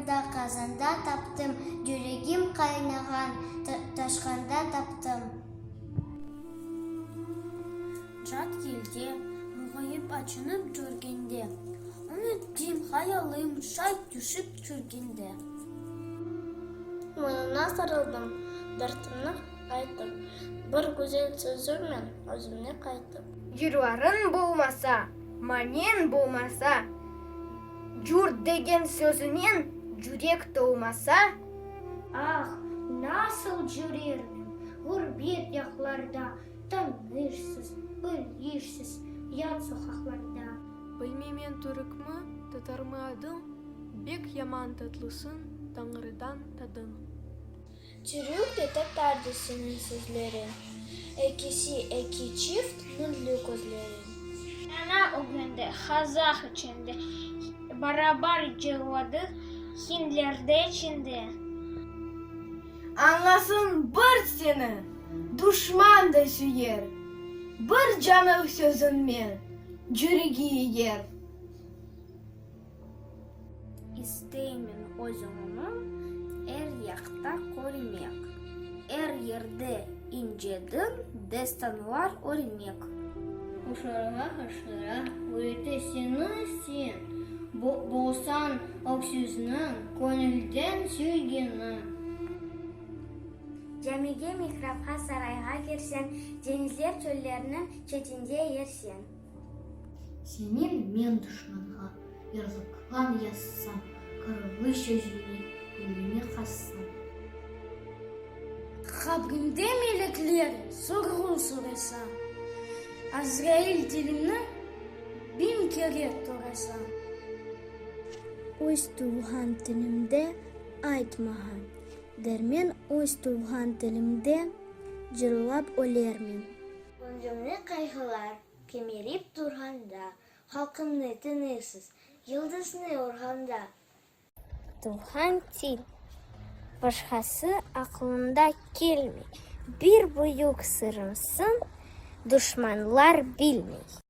Янымда қазанда таптым, жүрегім қайнаған ташқанда таптым. Жат елде, мұғайып açınып жүргенде, үмітім, хаялым шайт düşüp жүргенде. Мойнына сарылдым, дартымны айтып, бір güzel сөзіммен өзімне қайтып. Жырларың болмаса, манен болмаса, жүр деген сөзінен жүрек толмаса, Ах, nasıl жүрермін, ғұрбет яқларда, таңырсыз, өлерсіз, ят соқақларда. Білмемен түрікмі, татармы адың, бек яман татлысын таңырыдан тадың. Жүректе татарды сенің сөзлерін, әкесі әке чифт мүллі көзлерін. Ана өгенде, қазақ içinde, барабар жығладық, хиндлерде içinde. аңласын бір сені, дұшман да сүйер, бір жанық сөзінмен жүрегі егер. İsteymin özümünü, yakta korumak. Yerde incedin, destanlar örmek. Hoşlara, ötesini sen, bolsan öksüzünün, gönülden süygeni. Cemige mikrapha sarayga girsen, denizler çöllerinin çetinde yersen. Senin men düşmanға языққан yazsam, kırılı sözüne өліме қассам. Kabrimde melekler sorgun sorasa, Azrail dilimini 1000 kere torasa. Öz tuğhan dilimde aytmahan, dermen öz tuğhan dilimde jırlap ölermin. Ömrümni kaygılar kemirip durhanda, halkımni tınırsız, yıldızını orhanda. Tuğhan til, başkası aklında kelmey, bir büyük sırrımsın, düşmanlar bilmey.